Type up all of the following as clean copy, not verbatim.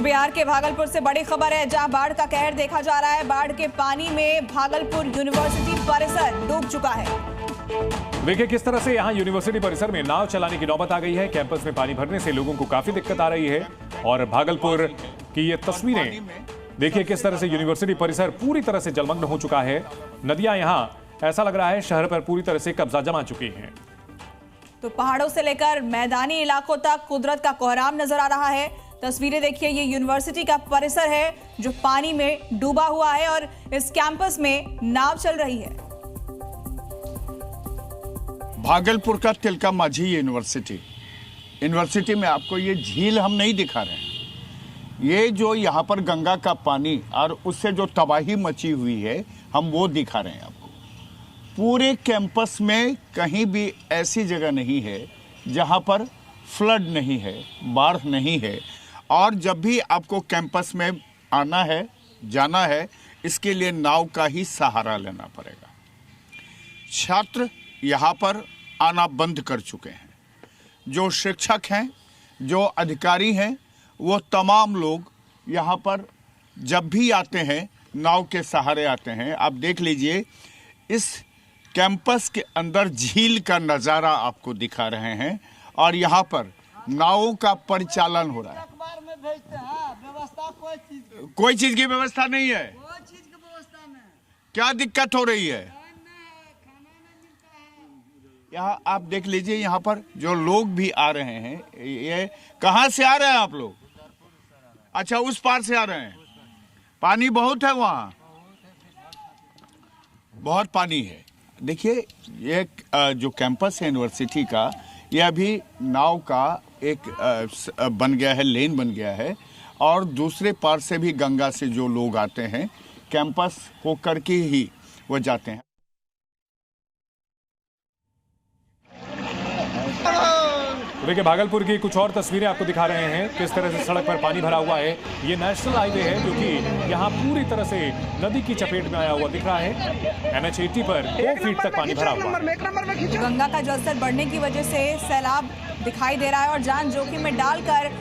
बिहार के भागलपुर से बड़ी खबर है, जहां बाढ़ का कहर देखा जा रहा है। बाढ़ के पानी में भागलपुर यूनिवर्सिटी परिसर डूब चुका है। देखिए किस तरह से यहां यूनिवर्सिटी परिसर में नाव चलाने की नौबत आ गई है। कैंपस में पानी भरने से लोगों को काफी दिक्कत आ रही है और भागलपुर की ये तस्वीरें देखिए किस तरह से यूनिवर्सिटी परिसर पूरी तरह से जलमग्न हो चुका है। नदियां यहां ऐसा लग रहा है शहर पर पूरी तरह से कब्जा जमा चुकी हैं। तो पहाड़ों से लेकर मैदानी इलाकों तक कुदरत का कोहराम नजर आ रहा है। तस्वीरें देखिए, ये यूनिवर्सिटी का परिसर है जो पानी में डूबा हुआ है और इस कैंपस में नाव चल रही है। भागलपुर का तिलका माझी यूनिवर्सिटी में आपको ये झील हम नहीं दिखा रहे हैं। ये जो यहाँ पर गंगा का पानी और उससे जो तबाही मची हुई है हम वो दिखा रहे हैं आपको। पूरे कैंपस में कहीं भी ऐसी जगह नहीं है जहाँ पर फ्लड नहीं है, बाढ़ नहीं है। और जब भी आपको कैंपस में आना है, जाना है, इसके लिए नाव का ही सहारा लेना पड़ेगा। छात्र यहाँ पर आना बंद कर चुके हैं। जो शिक्षक हैं, जो अधिकारी हैं, वो तमाम लोग यहाँ पर जब भी आते हैं नाव के सहारे आते हैं। आप देख लीजिए, इस कैंपस के अंदर झील का नज़ारा आपको दिखा रहे हैं और यहाँ पर नावों का परिचालन हो रहा है। कोई चीज की व्यवस्था नहीं है। क्या दिक्कत हो रही है? यहाँ आप देख लीजिए, यहाँ पर जो लोग भी आ रहे हैं, ये कहाँ से आ रहे हैं आप लोग? अच्छा, उस पार से आ रहे हैं। पानी बहुत है वहाँ, बहुत पानी है। देखिए, ये जो कैंपस है यूनिवर्सिटी का, ये अभी नाव का एक बन गया है, लेन बन गया है और दूसरे पार से भी गंगा से जो लोग आते हैं कैंपस होकर के ही वो जाते हैं। देखिए भागलपुर की कुछ और तस्वीरें आपको दिखा रहे हैं किस तरह से सड़क पर पानी भरा हुआ है। ये नेशनल हाईवे है जो कि यहाँ पूरी तरह से नदी की चपेट में आया हुआ दिख रहा है। NH 80 पर 2 फीट तक पानी भरा हुआ है। गंगा का जलस्तर बढ़ने की वजह से सैलाब दिखाई दे रहा है और जान जोखिम में डालकर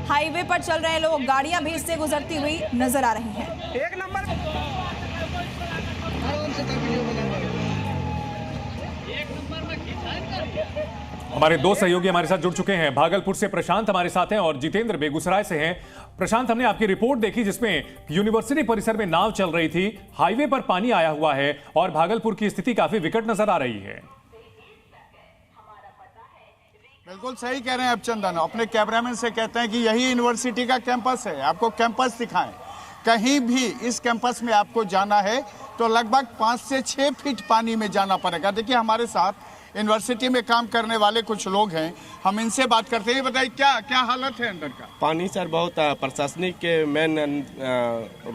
हाईवे पर चल रहे लोग, गाड़ियां भी इससे गुजरती हुई नजर आ रही हैं। हमारे दो सहयोगी हमारे साथ जुड़ चुके हैं। भागलपुर से प्रशांत हमारे साथ हैं और जितेंद्र बेगूसराय से हैं। प्रशांत, हमने आपकी रिपोर्ट देखी जिसमें यूनिवर्सिटी परिसर में नाव चल रही थी, हाईवे पर पानी आया हुआ है और भागलपुर की स्थिति काफी विकट नजर आ रही है। बिल्कुल सही कह रहे हैं आप चंदन। अपने कैमरामैन से कहते हैं कि यही यूनिवर्सिटी का कैंपस है, आपको कैंपस दिखाएं। कहीं भी इस कैंपस में आपको जाना है तो लगभग 5 से 6 फीट पानी में जाना पड़ेगा। देखिए, हमारे साथ यूनिवर्सिटी में काम करने वाले कुछ लोग हैं, हम इनसे बात करते हैं। बताइए क्या क्या हालत है अंदर का? पानी सर बहुत प्रशासनिक के मेन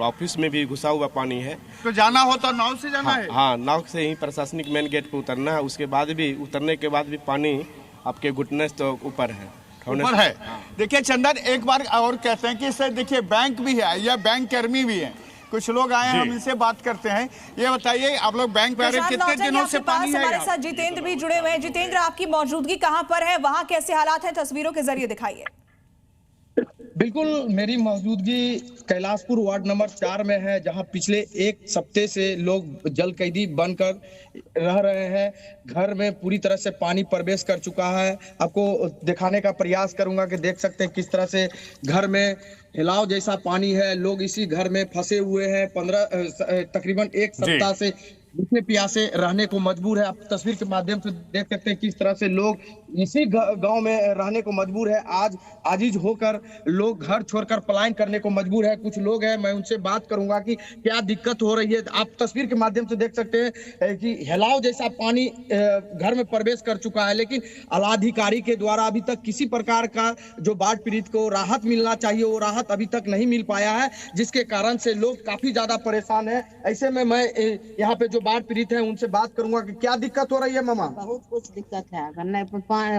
ऑफिस में भी घुसा हुआ पानी है। तो जाना हो तो नाव से जाना है? हाँ, नाव से ही प्रशासनिक मेन गेट पे उतरना है। उसके बाद भी उतरने के बाद भी पानी आपके घुटने से तो ऊपर है, ऊपर है। देखिए चंदन, एक बार और कहते हैं कि सर देखिए बैंक भी है या बैंक कर्मी भी है। कुछ लोग आए हैं, हम इनसे बात करते हैं। ये बताइए, आप लोग बैंक पे कितने दिनों से पानी है? हमारे साथ जितेंद्र भी जुड़े हुए हैं। जितेंद्र, आपकी मौजूदगी कहां पर है, वहां कैसे हालात हैं, तस्वीरों के जरिए दिखाइए। बिल्कुल, मेरी मौजूदगी कैलाशपुर वार्ड नंबर 4 में है, जहां पिछले 1 सप्ताह से लोग जल कैदी बनकर रह रहे हैं। घर में पूरी तरह से पानी प्रवेश कर चुका है। आपको दिखाने का प्रयास करूंगा कि देख सकते हैं किस तरह से घर में हिलाव जैसा पानी है। लोग इसी घर में फंसे हुए हैं। तकरीबन 1 सप्ताह से भूखे प्यासे रहने को मजबूर है। आप तस्वीर के माध्यम से देख सकते हैं किस तरह से लोग इसी गांव में रहने को मजबूर है। आज आजीज होकर लोग घर छोड़कर पलायन करने को मजबूर है। कुछ लोग हैं, मैं उनसे बात करूंगा कि क्या दिक्कत हो रही है। आप तस्वीर के माध्यम से देख सकते हैं कि हिलाव जैसा पानी घर में प्रवेश कर चुका है, लेकिन आलाधिकारी के द्वारा अभी तक किसी प्रकार का जो बाढ़ पीड़ित को राहत मिलना चाहिए वो राहत अभी तक नहीं मिल पाया है, जिसके कारण से लोग काफी ज्यादा परेशान है। ऐसे में मैं यहाँ पे जो बाढ़ पीड़ित है उनसे बात करूंगा कि क्या दिक्कत हो रही है। मामा, बहुत कुछ दिक्कत है।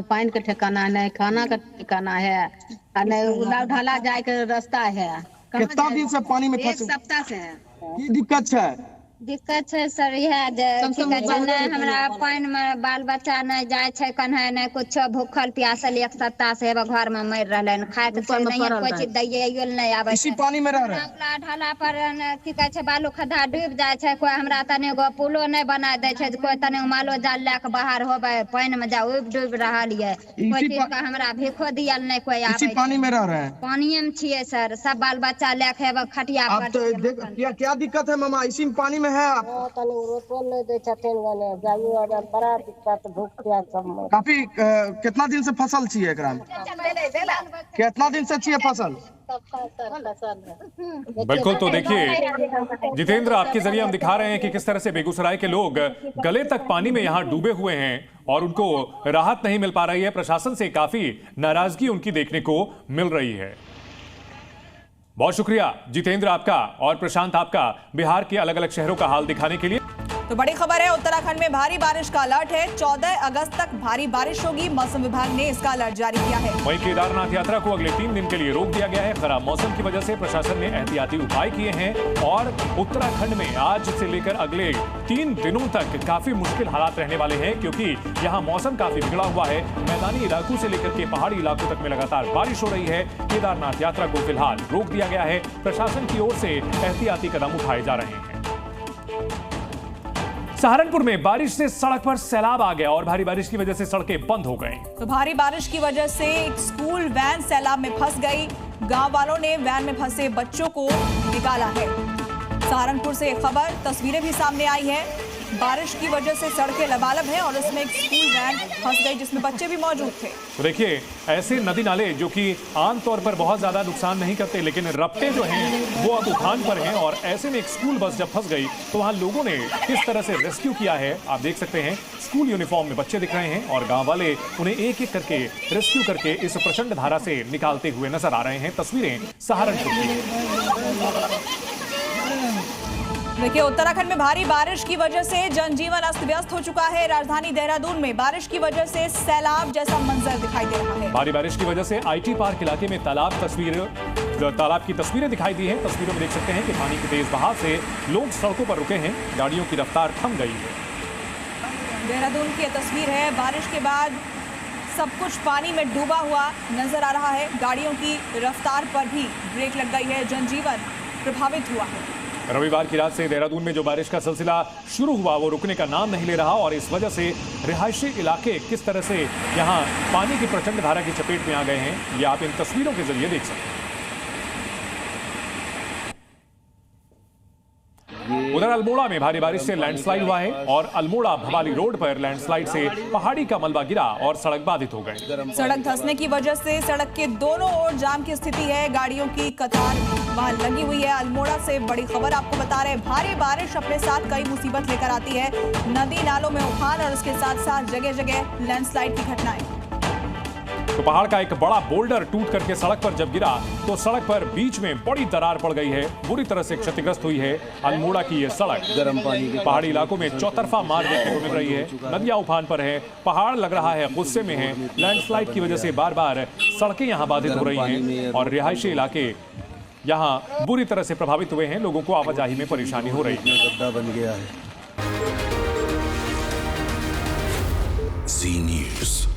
पानी का ठिकाना नहीं, खाना का ठिकाना है, नहीं ढाला जाए के रास्ता है। कितना दिन से पानी में फंसे? 1 सप्ताह से है। की दिक्कत है? दिक्कत है सर यह की कहै छै नहीं हमरा पानी में बाल बच्चा नहीं जाय छै कन्हे नहीं कुछ भूखल प्यासल एक सप्ताह से घर में मर रहले खाए के नहीं कोई चीज दैयो नहीं आवे इसी पानी में रह रहे ढाला पर की कहै छै बालू खड्डा डूब जाय छै कोई हमरा तने गो पुलो नहीं बना दे छै कोई तने मालो जाल ले के बाहर होबे पानी में जा डूब रहल है कोई चीज का हमरा भीखो दियल नहीं कोई आवे इसी पानी में रह रहे हैं पानी में छिए सर सब बाल बच्चा ले के खटिया आप पर तो क्या दिक्कत है मामा इसी पानी में है आप बड़ा दिक्कत भूख प्यास सब काफी कितना दिन से फसल छिए एकरा में कितना दिन से छिए फसल बिल्कुल। तो देखिए जितेंद्र, आपके जरिए हम दिखा रहे हैं कि किस तरह से बेगूसराय के लोग गले तक पानी में यहां डूबे हुए हैं और उनको राहत नहीं मिल पा रही है। प्रशासन से काफी नाराजगी उनकी देखने को मिल रही है। बहुत शुक्रिया जितेंद्र आपका और प्रशांत आपका बिहार के अलग अलग शहरों का हाल दिखाने के लिए। तो बड़ी खबर है, उत्तराखंड में भारी बारिश का अलर्ट है। 14 अगस्त तक भारी बारिश होगी, मौसम विभाग ने इसका अलर्ट जारी किया है। वहीं केदारनाथ यात्रा को अगले 3 दिन के लिए रोक दिया गया है। खराब मौसम की वजह से प्रशासन ने एहतियाती उपाय किए हैं और उत्तराखंड में आज से लेकर अगले 3 दिनों तक काफी मुश्किल हालात रहने वाले हैं, क्योंकि यहाँ मौसम काफी बिगड़ा हुआ है। मैदानी इलाकों से लेकर के पहाड़ी इलाकों तक में लगातार बारिश हो रही है। केदारनाथ यात्रा को फिलहाल रोक दिया गया है। प्रशासन की ओर से एहतियाती कदम उठाए जा रहे हैं। सहारनपुर में बारिश से सड़क पर सैलाब आ गया और भारी बारिश की वजह से सड़कें बंद हो गई। तो भारी बारिश की वजह से एक स्कूल वैन सैलाब में फंस गई। गांव वालों ने वैन में फंसे बच्चों को निकाला है। सहारनपुर से एक खबर, तस्वीरें भी सामने आई है। बारिश की वजह से सड़कें लबालब हैं और इसमें एक स्कूल वैन फंस गई जिसमें बच्चे भी मौजूद थे। तो देखिए, ऐसे नदी नाले जो कि आमतौर पर बहुत ज्यादा नुकसान नहीं करते, लेकिन रपटे जो हैं वो अब उफान पर हैं और ऐसे में एक स्कूल बस जब फंस गई तो वहां लोगों ने किस तरह से रेस्क्यू किया है आप देख सकते हैं। स्कूल यूनिफॉर्म में बच्चे दिख रहे हैं और गांव वाले उन्हें एक एक करके रेस्क्यू करके इस प्रचंड धारा से निकालते हुए नजर आ रहे हैं। तस्वीरें सहारनपुर की। देखिए, उत्तराखंड में भारी बारिश की वजह से जनजीवन अस्त व्यस्त हो चुका है। राजधानी देहरादून में बारिश की वजह से सैलाब जैसा मंजर दिखाई दे रहा है। भारी बारिश की वजह से IT पार्क इलाके में तालाब की तस्वीरें दिखाई दी हैं। तस्वीरों में देख सकते हैं कि पानी के तेज बहाव से लोग सड़कों पर रुके हैं, गाड़ियों की रफ्तार थम गई है। देहरादून की यह तस्वीर है। बारिश के बाद सब कुछ पानी में डूबा हुआ नजर आ रहा है। गाड़ियों की रफ्तार पर भी ब्रेक लग गई है, जनजीवन प्रभावित हुआ है। रविवार की रात से देहरादून में जो बारिश का सिलसिला शुरू हुआ वो रुकने का नाम नहीं ले रहा और इस वजह से रिहायशी इलाके किस तरह से यहां पानी की प्रचंड धारा की चपेट में आ गए हैं, ये आप इन तस्वीरों के जरिए देख सकते हैं। उधर अल्मोड़ा में भारी बारिश से लैंडस्लाइड हुआ है और अल्मोड़ा भवाली रोड पर लैंडस्लाइड से पहाड़ी का मलबा गिरा और सड़क बाधित हो गई। सड़क धंसने की वजह से सड़क के दोनों ओर जाम की स्थिति है। गाड़ियों की कतार वहां लगी हुई है। अल्मोड़ा से बड़ी खबर आपको बता रहे हैं। भारी बारिश अपने साथ कई मुसीबत लेकर आती है। नदी नालों में उफान और उसके साथ साथ जगह जगह लैंडस्लाइड की घटनाएं। तो पहाड़ का एक बड़ा बोल्डर टूट करके सड़क पर जब गिरा तो सड़क पर बीच में बड़ी दरार पड़ गई है, बुरी तरह से क्षतिग्रस्त हुई है अल्मोड़ा की ये सड़क। गर्म पानी के पहाड़ी इलाकों में चौतरफा मार देखने को मिल रही है। नदियां उफान पर है, पहाड़ लग रहा है गुस्से में है। लैंडस्लाइड की वजह से बार बार सड़कें यहाँ बाधित हो रही हैं और रिहायशी इलाके यहाँ बुरी तरह से प्रभावित हुए हैं। लोगों को आवाजाही में परेशानी हो रही है। गड्ढा बन गया है। सी न्यूज़।